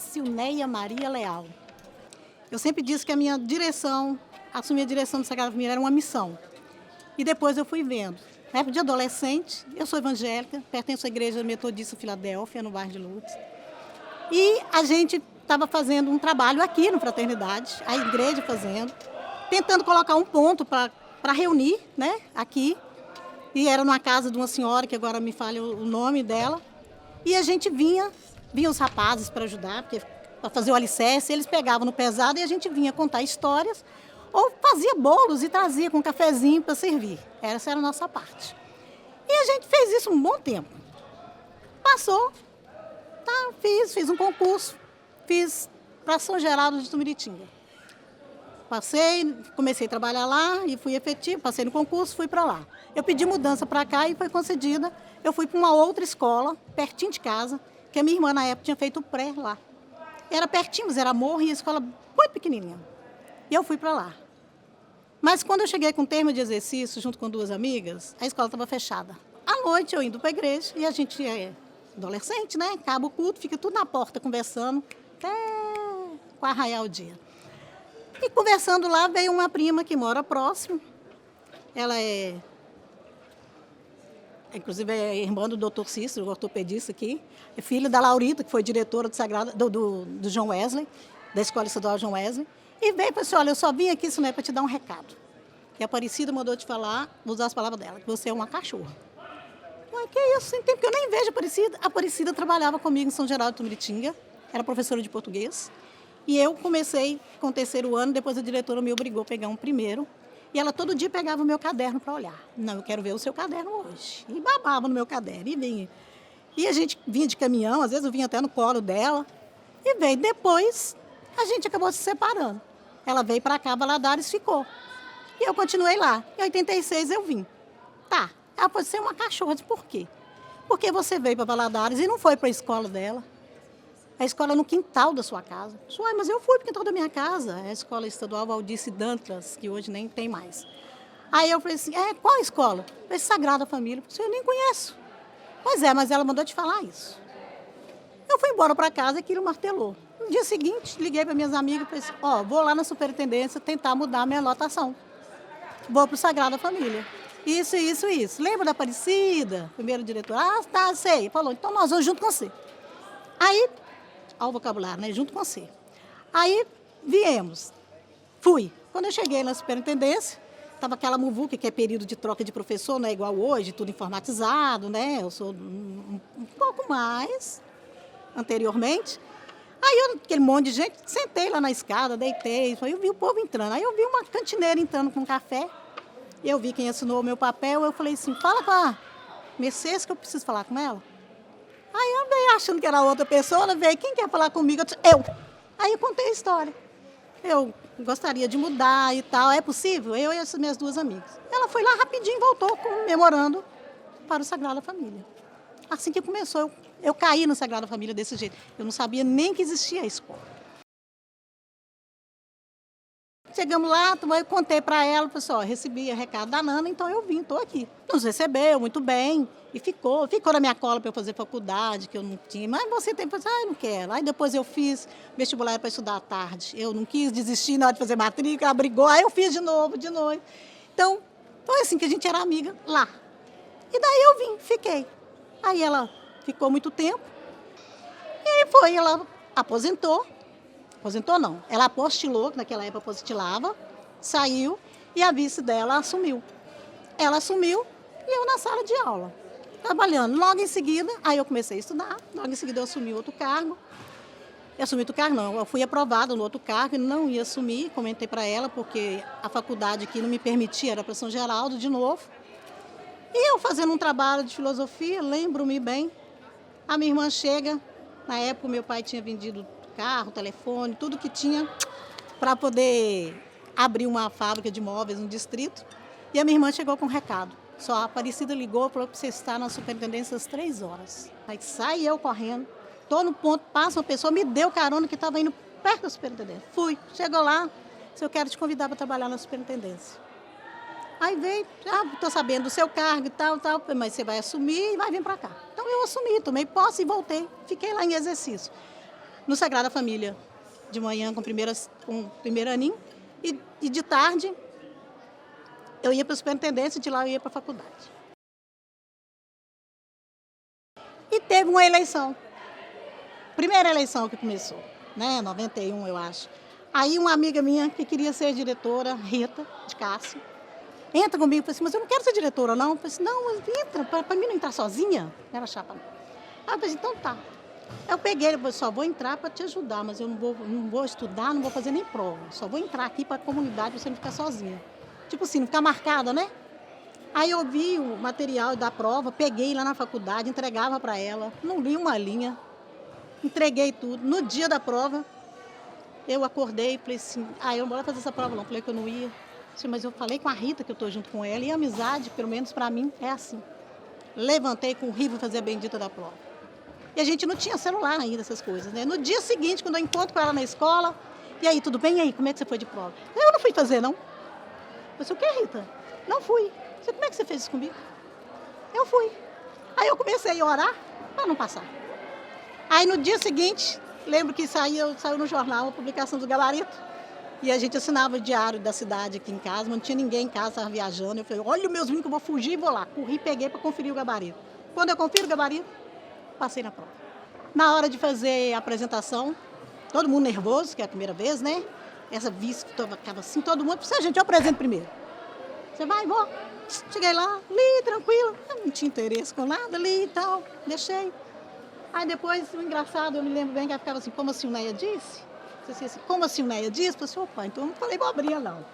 Silneia Maria Leal. Eu sempre disse que a minha direção, assumir a direção do Sagrada Família era uma missão. E depois eu fui vendo. Na época de adolescente, eu sou evangélica, pertenço à Igreja Metodista Filadélfia, no bairro de Lourdes. E a gente estava fazendo um trabalho aqui no Fraternidade, a igreja fazendo, tentando colocar um ponto para reunir, né, aqui. E era numa casa de uma senhora, que agora me falha o nome dela. E a gente vinha os rapazes para ajudar, para fazer o alicerce, eles pegavam no pesado e a gente vinha contar histórias, ou fazia bolos e trazia com um cafezinho para servir. Essa era a nossa parte. E a gente fez isso um bom tempo. Passou, tá, fiz um concurso, fiz para São Geraldo de Tumiritinga. Passei, comecei a trabalhar lá e fui efetivo, passei no concurso, fui para lá. Eu pedi mudança para cá e foi concedida. Eu fui para uma outra escola, pertinho de casa, que a minha irmã na época tinha feito pré lá. Era pertinho, mas era morro e a escola muito pequenininha. E eu fui para lá. Mas quando eu cheguei com o termo de exercício, junto com duas amigas, a escola estava fechada. À noite eu indo para a igreja e a gente é adolescente, né? Acaba o culto, fica tudo na porta conversando até com arraiar o dia. E conversando lá, veio uma prima que mora próximo. Ela inclusive é irmã do doutor Cícero, o ortopedista aqui. É filha da Laurita, que foi diretora do João Wesley, da Escola Estadual João Wesley. E veio e falou assim, olha, eu só vim aqui, isso não é para te dar um recado. E a Aparecida mandou te falar, vou usar as palavras dela, que você é uma cachorra. Mas que isso, sem tempo que eu nem vejo a Aparecida. A Aparecida trabalhava comigo em São Geraldo de Tumiritinga, era professora de português. E eu comecei com o terceiro ano, depois a diretora me obrigou a pegar um primeiro. E ela todo dia pegava o meu caderno para olhar. Não, eu quero ver o seu caderno hoje. E babava no meu caderno, e vinha. E a gente vinha de caminhão, às vezes eu vinha até no colo dela. E veio. Depois, a gente acabou se separando. Ela veio para cá, Valadares, ficou. E eu continuei lá. Em 86 eu vim. Tá. Ela falou, você é uma cachorra. Eu disse, por quê? Porque você veio para Valadares e não foi para a escola dela. A escola no quintal da sua casa. Mas eu fui para o quintal da minha casa. É a Escola Estadual Valdice Dantas, que hoje nem tem mais. Aí eu falei assim, qual escola? Eu falei, Sagrada Família. Eu falei, eu nem conheço. Pois é, mas ela mandou te falar isso. Eu fui embora para casa e aquilo martelou. No dia seguinte, liguei para minhas amigas e falei assim, vou lá na superintendência tentar mudar a minha lotação. Vou para o Sagrada Família. Isso. Lembra da Aparecida? Primeiro diretor. Ah, tá, sei. Falou, então nós vamos junto com você. Aí, ao vocabulário, né? Junto com você. Aí, viemos. Fui. Quando eu cheguei na superintendência, estava aquela muvuca, que é período de troca de professor, não é igual hoje, tudo informatizado, né? Eu sou um pouco mais anteriormente. Aí, aquele monte de gente, sentei lá na escada, deitei, eu vi o povo entrando. Aí eu vi uma cantineira entrando com café, eu vi quem assinou o meu papel, eu falei assim, fala com a Mercedes que eu preciso falar com ela. Aí eu veio achando que era outra pessoa, ela veio, quem quer falar comigo? Eu disse, eu. Aí eu contei a história. Eu gostaria de mudar e tal, é possível? Eu e essas minhas duas amigas. Ela foi lá rapidinho e voltou comemorando para o Sagrada Família. Assim que começou, eu caí no Sagrada Família desse jeito. Eu não sabia nem que existia a escola. Chegamos lá, eu contei para ela, pessoal, recebi o recado da Nana, então eu vim, estou aqui. Nos recebeu muito bem e ficou na minha cola para eu fazer faculdade, que eu não tinha. Mas você tem que fazer, eu não quero. Aí depois eu fiz vestibular para estudar à tarde. Eu não quis desistir na hora de fazer matrícula, ela brigou, aí eu fiz de novo, de noite. Então, foi assim que a gente era amiga lá. E daí eu vim, fiquei. Aí ela ficou muito tempo e ela aposentou não, ela apostilou, que naquela época apostilava, saiu e a vice dela assumiu. Ela assumiu e eu na sala de aula, trabalhando. Logo em seguida, aí eu comecei a estudar, logo em seguida eu assumi outro cargo. Eu fui aprovada no outro cargo e não ia assumir, comentei para ela, porque a faculdade aqui não me permitia, era para São Geraldo de novo. E eu fazendo um trabalho de filosofia, lembro-me bem, a minha irmã chega, na época meu pai tinha vendido carro, telefone, tudo que tinha para poder abrir uma fábrica de móveis no distrito. E a minha irmã chegou com um recado. Só a Aparecida ligou, falou que você está na superintendência às 3 horas. Aí saí eu correndo, estou no ponto, passa uma pessoa, me deu carona que estava indo perto da superintendência. Fui, chegou lá, se eu quero te convidar para trabalhar na superintendência. Aí veio, estou sabendo do seu cargo e tal, mas você vai assumir e vai vir para cá. Então eu assumi, tomei posse e voltei, fiquei lá em exercício. no Sagrada Família, de manhã com o primeiro aninho, e de tarde eu ia para a superintendência, de lá eu ia para a faculdade. E teve uma eleição, primeira eleição que começou, né, 91 eu acho. Aí uma amiga minha que queria ser diretora, Rita, de Cássio, entra comigo e falou assim, mas eu não quero ser diretora não. Eu falei assim, não, mas entra, para mim não entrar sozinha, não era chapa não. Aí eu falei assim, então tá. Eu peguei, ele falou, só vou entrar para te ajudar, mas eu não vou estudar, não vou fazer nem prova, só vou entrar aqui para a comunidade, você não ficar sozinha. Tipo assim, não ficar marcada, né? Aí eu vi o material da prova, peguei lá na faculdade, entregava para ela, não li uma linha, entreguei tudo. No dia da prova, eu acordei e falei assim, eu não vou fazer essa prova não, falei que eu não ia. Mas eu falei com a Rita que eu estou junto com ela, e a amizade, pelo menos para mim, é assim. Levantei com o Rivo fazer a bendita da prova. E a gente não tinha celular ainda, essas coisas, né? No dia seguinte, quando eu encontro com ela na escola, e aí, tudo bem? E aí, como é que você foi de prova? Eu não fui fazer, não. Eu disse, o que, Rita? Não fui. Você, como é que você fez isso comigo? Eu fui. Aí eu comecei a orar para não passar. Aí no dia seguinte, lembro que saiu no jornal a publicação do gabarito. E a gente assinava o diário da cidade aqui em casa, mas não tinha ninguém em casa, estava viajando. Eu falei, olha os meus vinhos que eu vou fugir e vou lá. Corri, peguei para conferir o gabarito. Quando eu confiro o gabarito, passei na prova. Na hora de fazer a apresentação, todo mundo nervoso, que é a primeira vez, né? Essa vice que ficava assim, todo mundo, precisa, gente, eu apresento primeiro. Você vai, vou. Cheguei lá, li, tranquilo. Eu não tinha interesse com nada, li e tal, deixei. Aí depois, o engraçado, eu me lembro bem que ela ficava assim, como assim o Neia disse? Assim, como assim o Neia disse? Eu falei assim, opa, então eu não falei abobrinha não.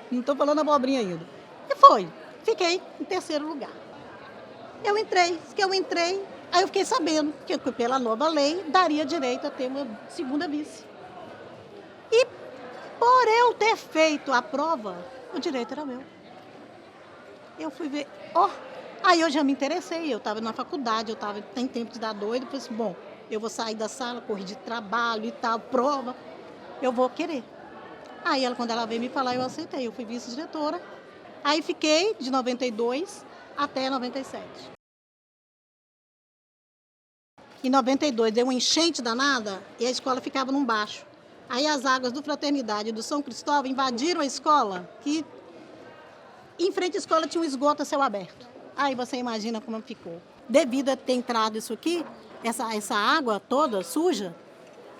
Não estou falando abobrinha ainda. E foi. Fiquei em terceiro lugar. Eu entrei, aí eu fiquei sabendo que pela nova lei daria direito a ter uma segunda vice. E por eu ter feito a prova, o direito era meu. Eu fui ver, aí eu já me interessei, eu estava na faculdade, tem tempo de dar doido, falei assim, bom, eu vou sair da sala, correr de trabalho e tal, prova, eu vou querer. Aí quando ela veio me falar, eu aceitei, eu fui vice-diretora, aí fiquei de 92 até 97. Em 92 deu uma enchente danada e a escola ficava num baixo. Aí as águas do Fraternidade e do São Cristóvão invadiram a escola, que em frente à escola tinha um esgoto a céu aberto. Aí você imagina como ficou. Devido a ter entrado isso aqui, essa água toda suja,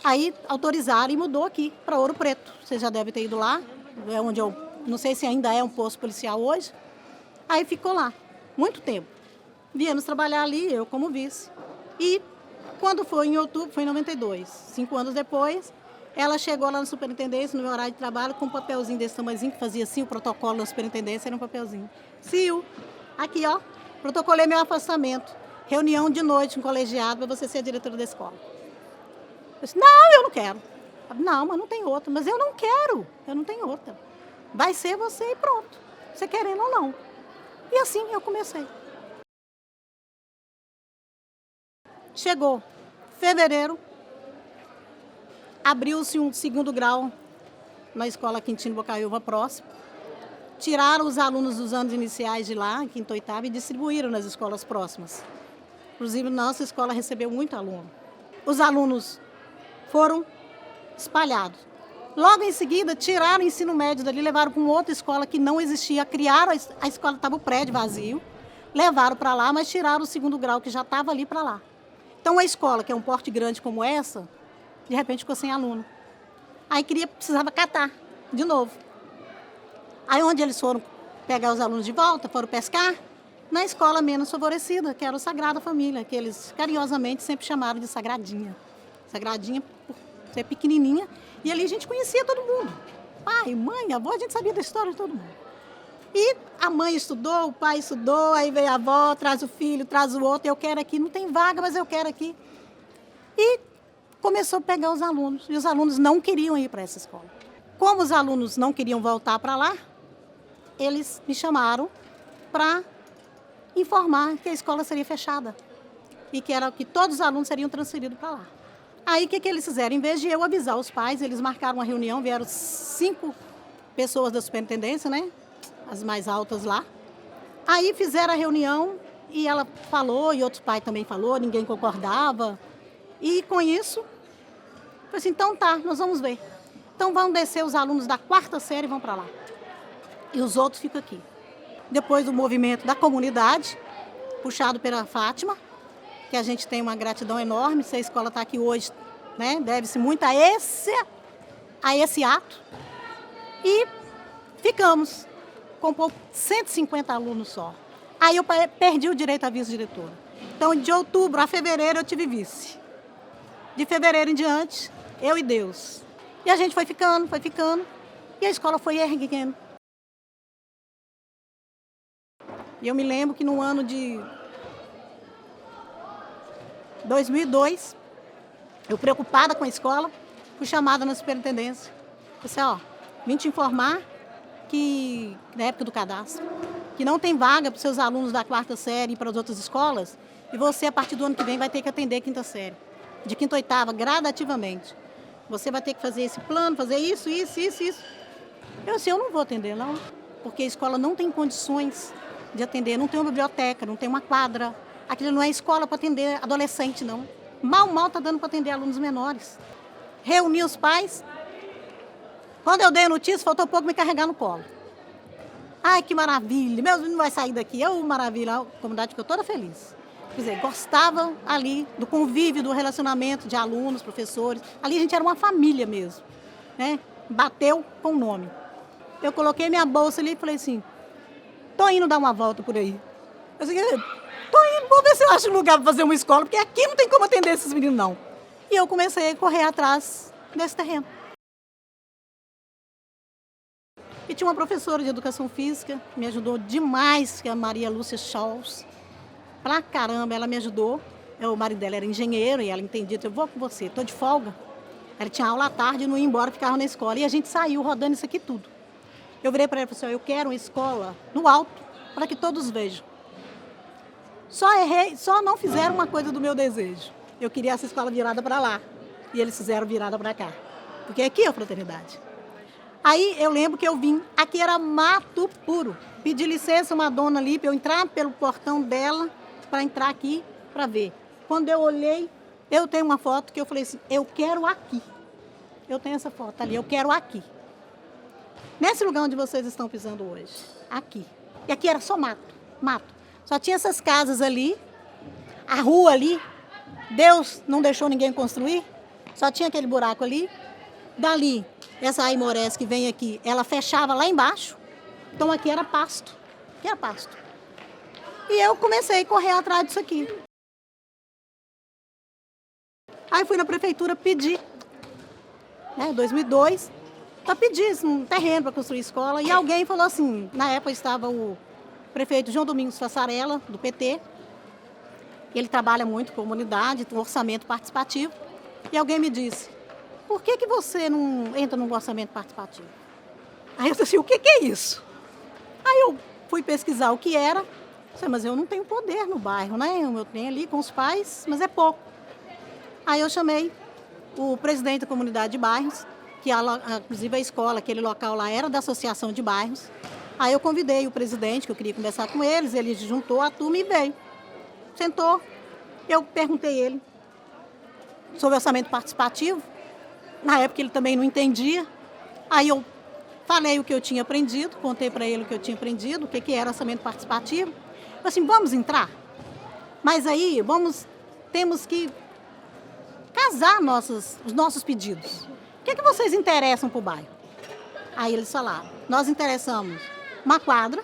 aí autorizaram e mudou aqui para Ouro Preto. Você já deve ter ido lá, é onde não sei se ainda é um posto policial hoje. Aí ficou lá, muito tempo. Viemos trabalhar ali, eu como vice. E quando foi em outubro, foi em 92, 5 anos depois, ela chegou lá na superintendência, no meu horário de trabalho, com um papelzinho desse tamanhozinho, que fazia assim, o protocolo da superintendência era um papelzinho. Sil, aqui ó, protocolei meu afastamento. Reunião de noite com colegiado para você ser a diretora da escola. Eu disse, não, eu não quero. Não, mas não tem outra. Mas eu não quero, eu não tenho outra. Vai ser você e pronto. Você querendo ou não. E assim eu comecei. Chegou fevereiro, abriu-se um segundo grau na escola Quintino Bocaiúva próximo. Tiraram os alunos dos anos iniciais de lá, quinto e oitavo, e distribuíram nas escolas próximas. Inclusive, nossa escola recebeu muito aluno. Os alunos foram espalhados. Logo em seguida, tiraram o ensino médio dali, levaram para uma outra escola que não existia, criaram, a escola estava o prédio vazio, levaram para lá, mas tiraram o segundo grau que já estava ali para lá. Então, a escola, que é um porte grande como essa, de repente ficou sem aluno. Aí precisava catar de novo. Aí onde eles foram pegar os alunos de volta, foram pescar? Na escola menos favorecida, que era o Sagrada Família, que eles carinhosamente sempre chamaram de Sagradinha. Sagradinha por ser pequenininha. E ali a gente conhecia todo mundo. Pai, mãe, avó, a gente sabia da história de todo mundo. E a mãe estudou, o pai estudou, aí veio a avó, traz o filho, traz o outro, eu quero aqui, não tem vaga, mas eu quero aqui. E começou a pegar os alunos, e os alunos não queriam ir para essa escola. Como os alunos não queriam voltar para lá, eles me chamaram para informar que a escola seria fechada e que todos os alunos seriam transferidos para lá. Aí o que eles fizeram? Em vez de eu avisar os pais, eles marcaram uma reunião, vieram 5 pessoas da superintendência, né? As mais altas lá. Aí fizeram a reunião e ela falou, e outro pai também falou, ninguém concordava. E com isso, Falei assim, então tá, nós vamos ver. Então vão descer os alunos da 4ª série e vão para lá. E os outros ficam aqui. Depois do movimento da comunidade, puxado pela Fátima, que a gente tem uma gratidão enorme, se a escola está aqui hoje, né, deve-se muito a esse ato. E ficamos com 150 alunos só. Aí eu perdi o direito à vice-diretora. Então, de outubro a fevereiro eu tive vice. De fevereiro em diante, eu e Deus. E a gente foi ficando, e a escola foi erguendo. E eu me lembro que no ano de 2002, eu preocupada com a escola, fui chamada na superintendência. Disse, vim te informar que, na época do cadastro, que não tem vaga para os seus alunos da 4ª série e para as outras escolas, e você, a partir do ano que vem, vai ter que atender a 5ª série. De 5ª a 8ª, gradativamente. Você vai ter que fazer esse plano, fazer isso. Eu disse, eu não vou atender, não, porque a escola não tem condições de atender, não tem uma biblioteca, não tem uma quadra. Aquilo não é escola para atender adolescente, não. Mal está dando para atender alunos menores. Reuni os pais. Quando eu dei a notícia, faltou pouco me carregar no colo. Ai, que maravilha, meu menino vai sair daqui. Maravilha, a comunidade ficou toda feliz. Quer dizer, gostava ali do convívio, do relacionamento de alunos, professores. Ali a gente era uma família mesmo, né? Bateu com o nome. Eu coloquei minha bolsa ali e falei assim, tô indo dar uma volta por aí. Eu disse, tô indo, vou ver se eu acho um lugar para fazer uma escola, porque aqui não tem como atender esses meninos, não. E eu comecei a correr atrás desse terreno. E tinha uma professora de educação física que me ajudou demais, que é a Maria Lúcia Scholz. Pra caramba, ela me ajudou. O marido dela era engenheiro e ela entendia, eu vou com você, estou de folga. Ela tinha aula à tarde e não ia embora, ficava na escola. E a gente saiu rodando isso aqui tudo. Eu virei para ela e falei assim, eu quero uma escola no alto, para que todos vejam. Só não fizeram uma coisa do meu desejo. Eu queria essa escola virada para lá. E eles fizeram virada para cá. Porque aqui é a fraternidade. Aí eu lembro que eu vim, aqui era mato puro. Pedi licença a uma dona ali para eu entrar pelo portão dela, para entrar aqui para ver. Quando eu olhei, eu tenho uma foto que eu falei assim, eu quero aqui. Eu tenho essa foto ali, eu quero aqui. Nesse lugar onde vocês estão pisando hoje, aqui. E aqui era só mato. Só tinha essas casas ali, a rua ali, Deus não deixou ninguém construir, só tinha aquele buraco ali. Dali, essa Aimorés que vem aqui, ela fechava lá embaixo, então aqui era pasto. Aqui era pasto. E eu comecei a correr atrás disso aqui. Aí fui na prefeitura pedir, né, em 2002, para pedir um terreno para construir escola. E alguém falou assim, na época estava o prefeito João Domingos Fassarella, do PT. Ele trabalha muito com a comunidade, tem um orçamento participativo. E alguém me disse, por que você não entra num orçamento participativo? Aí eu disse assim, o que é isso? Aí eu fui pesquisar o que era. Mas eu não tenho poder no bairro, né? Eu tenho ali com os pais, mas é pouco. Aí eu chamei o presidente da comunidade de bairros, que inclusive a escola, aquele local lá era da associação de bairros. Aí eu convidei o presidente, que eu queria conversar com eles, ele juntou a turma e veio. Sentou, eu perguntei ele sobre orçamento participativo. Na época ele também não entendia. Aí eu falei o que eu tinha aprendido, contei para ele o que eu tinha aprendido, o que era orçamento participativo. Eu assim, vamos entrar? Mas aí temos que casar os nossos pedidos. O que vocês interessam para o bairro? Aí eles falaram, nós interessamos uma quadra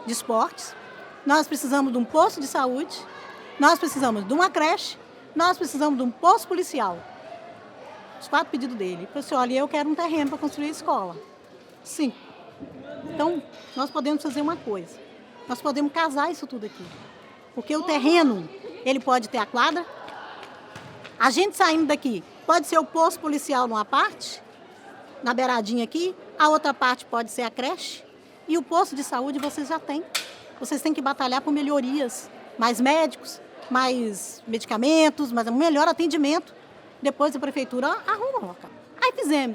de esportes, nós precisamos de um posto de saúde, nós precisamos de uma creche, nós precisamos de um posto policial. Os 4 pedidos dele. Eu falei assim, olha, eu quero um terreno para construir a escola. Sim. Então, nós podemos fazer uma coisa. Nós podemos casar isso tudo aqui. Porque o terreno, ele pode ter a quadra. A gente saindo daqui, pode ser o posto policial numa parte, na beiradinha aqui. A outra parte pode ser a creche. E o posto de saúde vocês já têm. Vocês têm que batalhar por melhorias. Mais médicos, mais medicamentos, mais um melhor atendimento. Depois a prefeitura arruma, local. Aí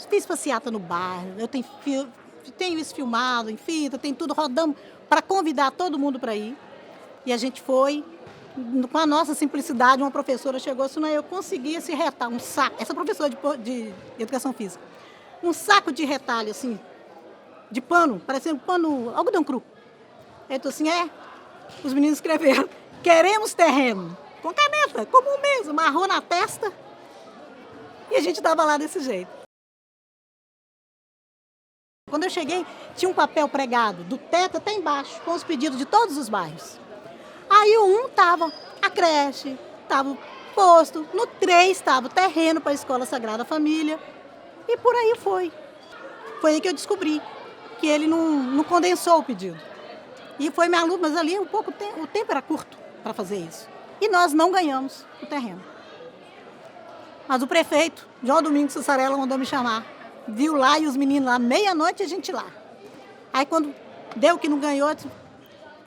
fiz passeata no bairro. Eu tenho isso filmado em fita, tem tudo rodando para convidar todo mundo para ir. E a gente foi, Com a nossa simplicidade, uma professora chegou assim, eu consegui esse retalho, um saco, essa professora de educação física, um saco de retalho, assim, de pano, parecendo pano, algodão cru. Aí eu assim, os meninos escreveram, queremos terreno, com caneta, comum mesmo, amarrou na testa, e a gente estava lá desse jeito. Quando eu cheguei, tinha um papel pregado, do teto até embaixo, com os pedidos de todos os bairros. Aí o 1 estava a creche, estava o posto, no 3 estava o terreno para a Escola Sagrada Família, e por aí foi. Foi aí que eu descobri que ele não condensou o pedido. E foi minha luta, mas ali o tempo era curto para fazer isso. E nós não ganhamos o terreno. Mas o prefeito, João Domingos Sussarela, mandou me chamar. Viu lá e os meninos lá, meia-noite a gente lá. Aí quando deu que não ganhou, eu disse,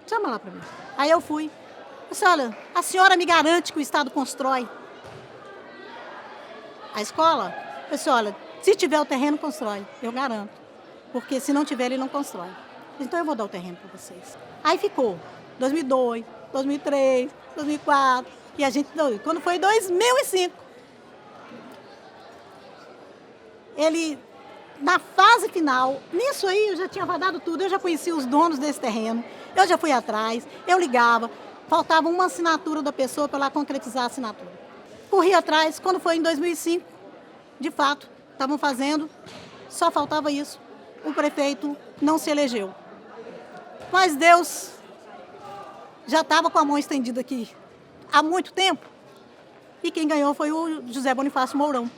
chama lá para mim. Aí eu fui. Eu disse, olha, a senhora me garante que o Estado constrói a escola? Eu disse, olha, se tiver o terreno, constrói. Eu garanto. Porque se não tiver, ele não constrói. Então eu vou dar o terreno para vocês. Aí ficou 2002, 2003, 2004. E a gente, quando foi 2005, ele, na fase final, nisso aí eu já tinha rodado tudo, eu já conhecia os donos desse terreno, eu já fui atrás, eu ligava, faltava uma assinatura da pessoa para ela concretizar a assinatura. Corri atrás, quando foi em 2005, de fato, estavam fazendo, só faltava isso, o prefeito não se elegeu. Mas Deus já estava com a mão estendida aqui há muito tempo, e quem ganhou foi o José Bonifácio Mourão.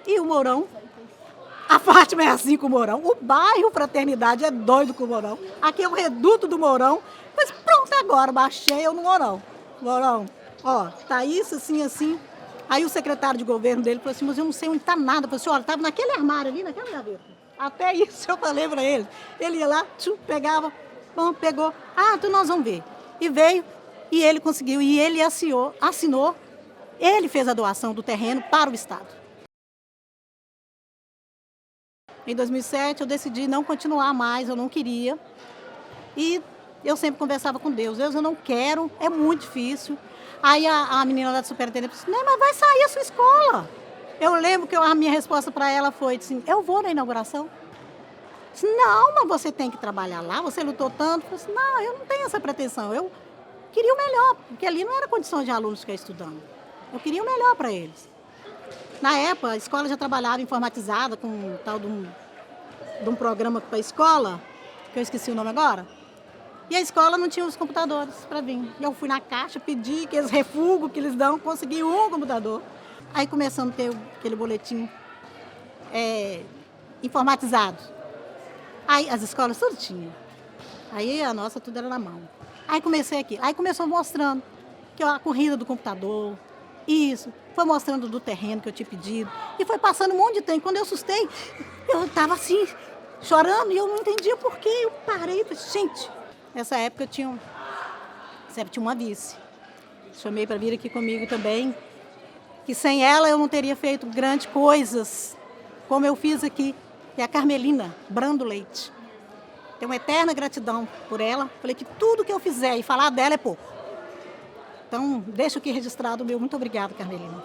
E o Mourão, a Fátima é assim com o Mourão, o bairro Fraternidade é doido com o Mourão, aqui é o reduto do Mourão, mas pronto, agora baixei eu no Mourão. Mourão, tá isso, assim, assim. Aí o secretário de governo dele falou assim, mas eu não sei onde tá nada. Eu falei assim, olha, estava naquele armário ali, naquela gaveta. Até isso eu falei para ele. Ele ia lá, pegava, pegou, então nós vamos ver. E veio, e ele conseguiu, e ele assinou, ele fez a doação do terreno para o Estado. Em 2007 eu decidi não continuar mais, eu não queria. E eu sempre conversava com Deus, eu não quero, é muito difícil. Aí a menina da superintendente disse, não, mas vai sair a sua escola. Eu lembro que a minha resposta para ela foi assim, eu vou na inauguração. Disse, não, mas você tem que trabalhar lá, você lutou tanto. Eu disse, não, eu não tenho essa pretensão, eu queria o melhor, porque ali não era condição de alunos ficar estudando. Eu queria o melhor para eles. Na época, a escola já trabalhava informatizada com um tal de um programa para a escola, que eu esqueci o nome agora, e a escola não tinha os computadores para vir. Eu fui na caixa, pedi aqueles refugos que eles dão, consegui um computador. Aí começamos a ter aquele boletim informatizado. Aí as escolas tudo tinha. Aí a nossa tudo era na mão. Aí comecei aqui. Aí começou mostrando que a corrida do computador, isso, foi mostrando do terreno que eu tinha pedido. E foi passando um monte de tempo. Quando eu assustei, eu estava assim, chorando, e eu não entendia por quê. Eu parei e falei, gente, nessa época eu tinha uma vice. Chamei para vir aqui comigo também, que sem ela eu não teria feito grandes coisas, como eu fiz aqui, que é a Carmelina Brando Leite. Tenho uma eterna gratidão por ela. Falei que tudo que eu fizer e falar dela é pouco. Então, deixo aqui registrado o meu muito obrigado, Carmelina.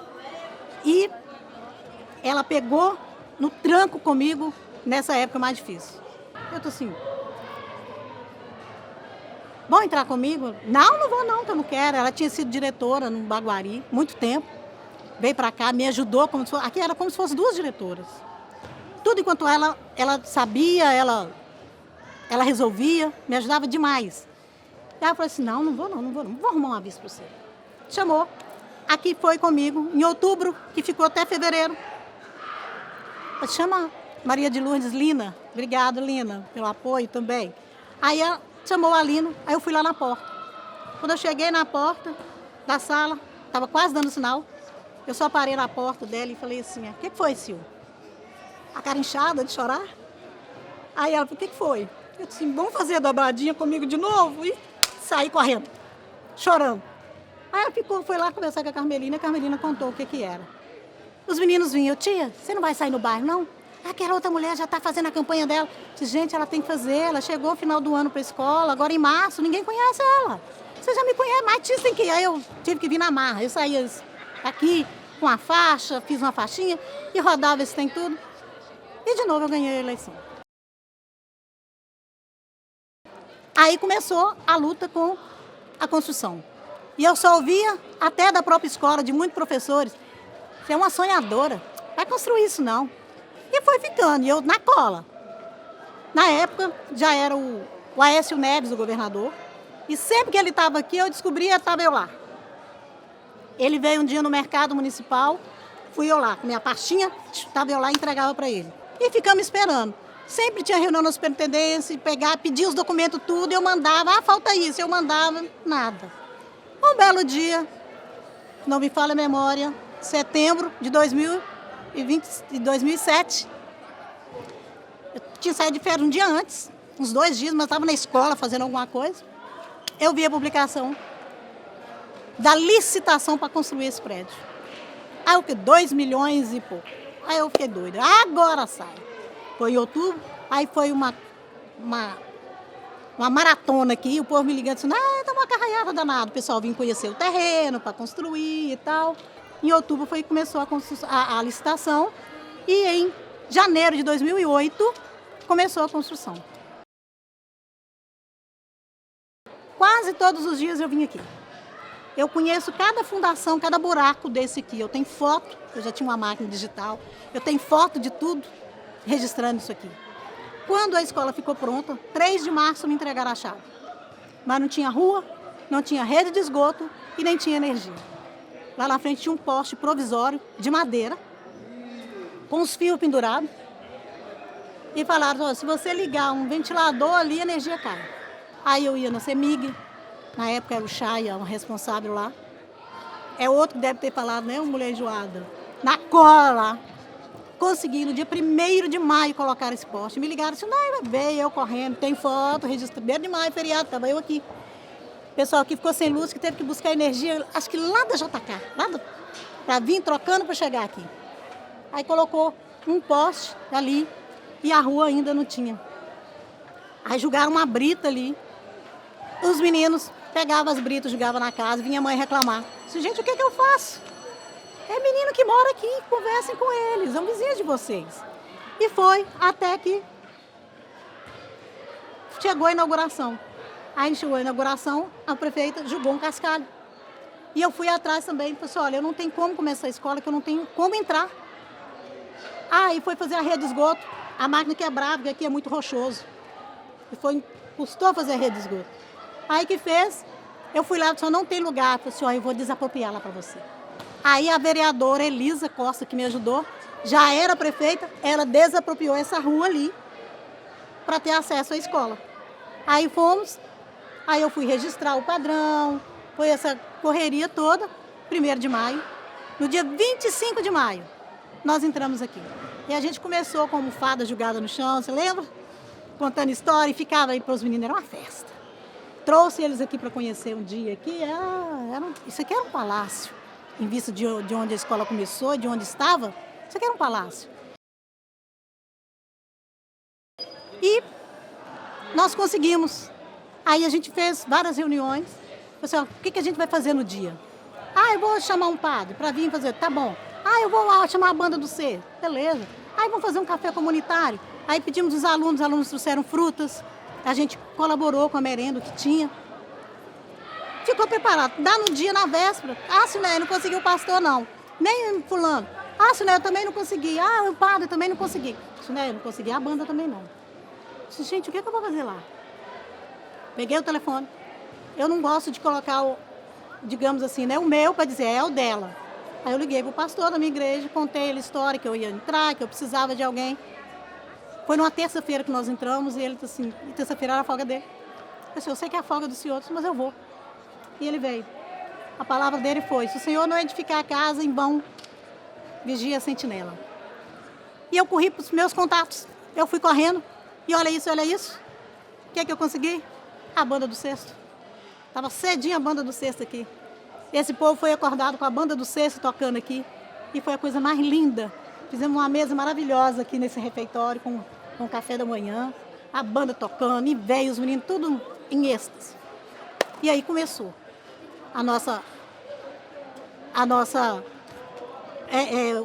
E ela pegou no tranco comigo nessa época mais difícil. Eu tô assim, vão entrar comigo? Não vou não, que eu não quero. Ela tinha sido diretora no Baguari, muito tempo. Veio para cá, me ajudou, aqui era como se fossem duas diretoras. Tudo enquanto ela sabia, ela resolvia, me ajudava demais. Aí eu falei assim, não vou arrumar uma vice para você. Chamou, aqui foi comigo, em outubro, que ficou até fevereiro. Chama Maria de Lourdes Lina, obrigado Lina, pelo apoio também. Aí ela chamou a Lina, aí eu fui lá na porta. Quando eu cheguei na porta da sala, estava quase dando sinal, eu só parei na porta dela e falei assim, o que foi, Sil? A cara inchada de chorar? Aí ela falou, o que foi? Eu disse, vamos fazer a dobradinha comigo de novo? E saí correndo, chorando. Aí ela foi lá conversar com a Carmelina contou o que era. Os meninos vinham, tia, você não vai sair no bairro, não? Aquela outra mulher já está fazendo a campanha dela. Eu disse, gente, ela tem que fazer, ela chegou no final do ano para a escola, agora em março, ninguém conhece ela. Você já me conhece, mas dizem que aí eu tive que vir na marra. Eu saía aqui com a faixa, fiz uma faixinha e rodava esse tem tudo. E de novo eu ganhei a eleição. Aí começou a luta com a construção. E eu só ouvia, até da própria escola, de muitos professores, você é uma sonhadora, vai construir isso não. E foi ficando, e eu na cola. Na época, já era o Aécio Neves, o governador, e sempre que ele estava aqui, eu descobria, estava eu lá. Ele veio um dia no mercado municipal, fui eu lá, com minha pastinha, estava eu lá e entregava para ele. E ficamos esperando. Sempre tinha reunião na superintendência, pedir os documentos tudo, eu mandava, falta isso, eu mandava, nada. Um belo dia, não me falha a memória, setembro de 2007, eu tinha saído de férias um dia antes, uns 2 dias, mas estava na escola fazendo alguma coisa. Eu vi a publicação da licitação para construir esse prédio. Aí o que? 2 milhões e pouco. Aí eu fiquei doida. Agora sai. Foi em outubro, aí foi uma maratona aqui, o povo me ligando assim, tá uma carraiada danada. O pessoal vinha conhecer o terreno para construir e tal. Em outubro começou a licitação e em janeiro de 2008 começou a construção. Quase todos os dias eu vim aqui. Eu conheço cada fundação, cada buraco desse aqui. Eu tenho foto, eu já tinha uma máquina digital, eu tenho foto de tudo registrando isso aqui. Quando a escola ficou pronta, 3 de março me entregaram a chave. Mas não tinha rua, não tinha rede de esgoto e nem tinha energia. Lá na frente tinha um poste provisório de madeira, com os fios pendurados. E falaram, se você ligar um ventilador ali, a energia cai. Aí eu ia na CEMIG, na época era o Chay, o responsável lá. É outro que deve ter falado, né, uma mulher enjoada. Na cola lá. Consegui, no dia 1º de maio, colocar esse poste. Me ligaram assim, veio eu correndo, tem foto, registro. 1º de maio, feriado, estava eu aqui. O pessoal aqui ficou sem luz, que teve que buscar energia, acho que lá da JK, para vir trocando para chegar aqui. Aí colocou um poste ali e a rua ainda não tinha. Aí jogaram uma brita ali. Os meninos pegavam as britas, jogavam na casa, vinha a mãe reclamar. Disse, gente, o que eu faço? É menino que mora aqui, conversem com eles, são vizinhos de vocês. E foi até que chegou a inauguração. Aí chegou a inauguração, a prefeita jogou um cascalho. E eu fui atrás também, falei assim, olha, eu não tenho como começar a escola, que eu não tenho como entrar. Aí foi fazer a rede de esgoto, a máquina quebrava, porque aqui é muito rochoso. E custou fazer a rede de esgoto. Aí que fez, eu fui lá, só não tem lugar, falei assim, eu vou desapropriar lá para você. Aí a vereadora Elisa Costa, que me ajudou, já era prefeita, ela desapropriou essa rua ali para ter acesso à escola. Aí fomos, aí eu fui registrar o padrão, foi essa correria toda, 1º de maio. No dia 25 de maio, nós entramos aqui. E a gente começou com almofada jogada no chão, você lembra? Contando história e ficava aí para os meninos, era uma festa. Trouxe eles aqui para conhecer um dia aqui, isso aqui era um palácio. Em vista de onde a escola começou, de onde estava, isso aqui era um palácio. E nós conseguimos. Aí a gente fez várias reuniões. Falei assim, o que a gente vai fazer no dia? Eu vou chamar um padre para vir fazer, tá bom. Eu vou lá chamar a banda do C, beleza. Aí vamos fazer um café comunitário. Aí pedimos os alunos trouxeram frutas. A gente colaborou com a merenda que tinha. Ficou preparado. Dá no dia, na véspera. Sinéia, não consegui o pastor, não. Nem fulano. Sinéia, eu também não consegui. O padre também não consegui. Sinéia, não consegui. A banda também não. Disse, gente, o que eu vou fazer lá? Peguei o telefone. Eu não gosto de colocar, digamos assim, né, o meu para dizer, é o dela. Aí eu liguei para o pastor da minha igreja, contei a história que eu ia entrar, que eu precisava de alguém. Foi numa terça-feira que nós entramos e ele disse assim, terça-feira era a folga dele. Eu disse, eu sei que é a folga do senhor, mas eu vou. E ele veio. A palavra dele foi, se o Senhor não edificar a casa, em vão, vigia a sentinela. E eu corri para os meus contatos. Eu fui correndo. E olha isso, olha isso. O que é que eu consegui? A banda do Sexto. Estava cedinho a banda do Sexto aqui. Esse povo foi acordado com a banda do Sexto tocando aqui. E foi a coisa mais linda. Fizemos uma mesa maravilhosa aqui nesse refeitório, com café da manhã. A banda tocando, e veio os meninos, tudo em êxtase. E aí começou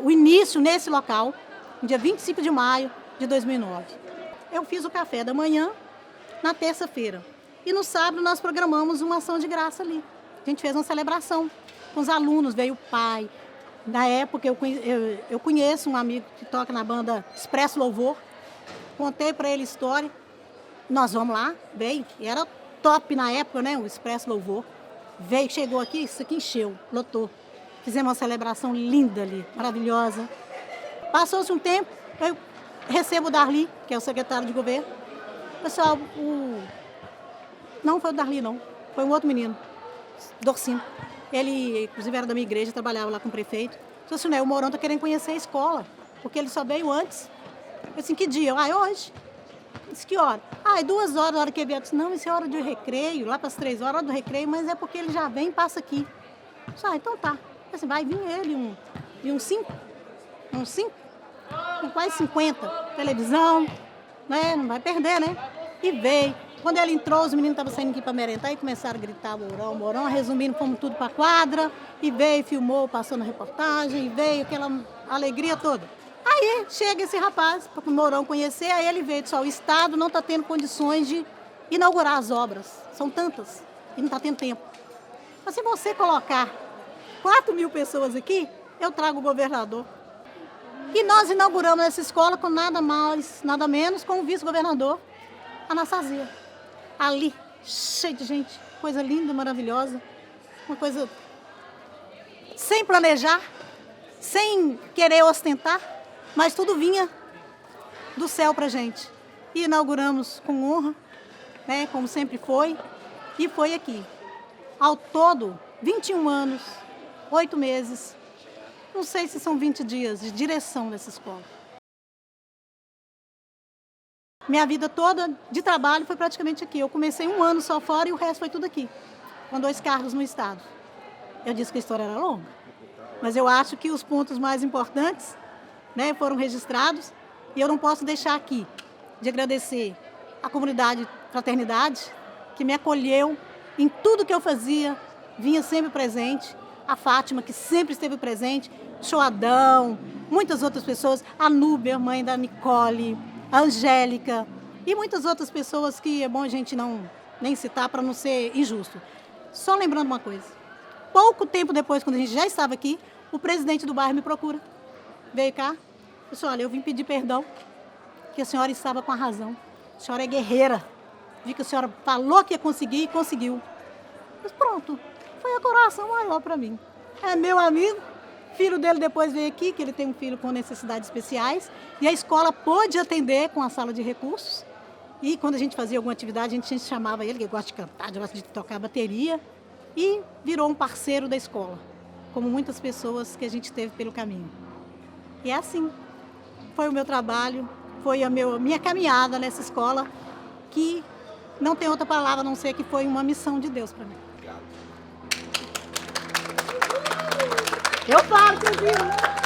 o início nesse local, no dia 25 de maio de 2009. Eu fiz o café da manhã na terça-feira. E no sábado nós programamos uma ação de graça ali. A gente fez uma celebração com os alunos, veio o pai. Na época eu conheço um amigo que toca na banda Expresso Louvor. Contei para ele a história. Nós vamos lá, veio. E era top na época, né? O Expresso Louvor. Veio, chegou aqui, isso aqui encheu, lotou. Fizemos uma celebração linda ali, maravilhosa. Passou-se um tempo, eu recebo o Darli, que é o secretário de governo. Pessoal, não foi o Darli, não. Foi um outro menino, Dorcino. Ele, inclusive, era da minha igreja, trabalhava lá com o prefeito. Disse assim, né, o Mourão está querendo conhecer a escola, porque ele só veio antes. Eu disse, que dia? Hoje. Disse, que hora? É 2 horas, a hora que ele veio. Eu disse, não, isso é hora de recreio, lá para as 3 horas, hora do recreio, mas é porque ele já vem e passa aqui. Eu disse, então tá. Eu disse, vai vir ele, uns 5, com quase 50, televisão, né? Não vai perder, né? E veio. Quando ele entrou, os meninos estavam saindo aqui para merendar e começaram a gritar Mourão. Resumindo, fomos tudo para a quadra, e veio, filmou, passou na reportagem, e veio aquela alegria toda. Aí chega esse rapaz, para o Mourão conhecer, aí ele veio e disse, o Estado não está tendo condições de inaugurar as obras, são tantas, e não está tendo tempo. Mas se você colocar 4.000 pessoas aqui, eu trago o governador. E nós inauguramos essa escola com nada mais, nada menos, com o vice-governador, Anastasia. Ali, cheio de gente, coisa linda, maravilhosa, uma coisa sem planejar, sem querer ostentar, mas tudo vinha do céu pra gente. E inauguramos com honra, né, como sempre foi, e foi aqui. Ao todo, 21 anos, 8 meses, não sei se são 20 dias de direção dessa escola. Minha vida toda de trabalho foi praticamente aqui. Eu comecei 1 ano só fora e o resto foi tudo aqui, com 2 cargos no Estado. Eu disse que a história era longa, mas eu acho que os pontos mais importantes, né, foram registrados e eu não posso deixar aqui de agradecer a comunidade Fraternidade, que me acolheu em tudo que eu fazia, vinha sempre presente, a Fátima, que sempre esteve presente, Choadão, muitas outras pessoas, a Núbia, mãe da Nicole, a Angélica e muitas outras pessoas que é bom a gente nem citar para não ser injusto. Só lembrando uma coisa, pouco tempo depois, quando a gente já estava aqui, o presidente do bairro me procura, veio cá, disse, olha, eu vim pedir perdão, que a senhora estava com a razão, a senhora é guerreira, vi que a senhora falou que ia conseguir e conseguiu. Mas pronto, foi a coração maior para mim. É meu amigo, filho dele depois veio aqui, que ele tem um filho com necessidades especiais, e a escola pôde atender com a sala de recursos, e quando a gente fazia alguma atividade, a gente chamava ele, que gosta de cantar, gosta de tocar bateria, e virou um parceiro da escola, como muitas pessoas que a gente teve pelo caminho. E é assim, foi o meu trabalho, foi a minha caminhada nessa escola, que não tem outra palavra a não ser que foi uma missão de Deus para mim. Obrigado. Eu falo, vocês viram.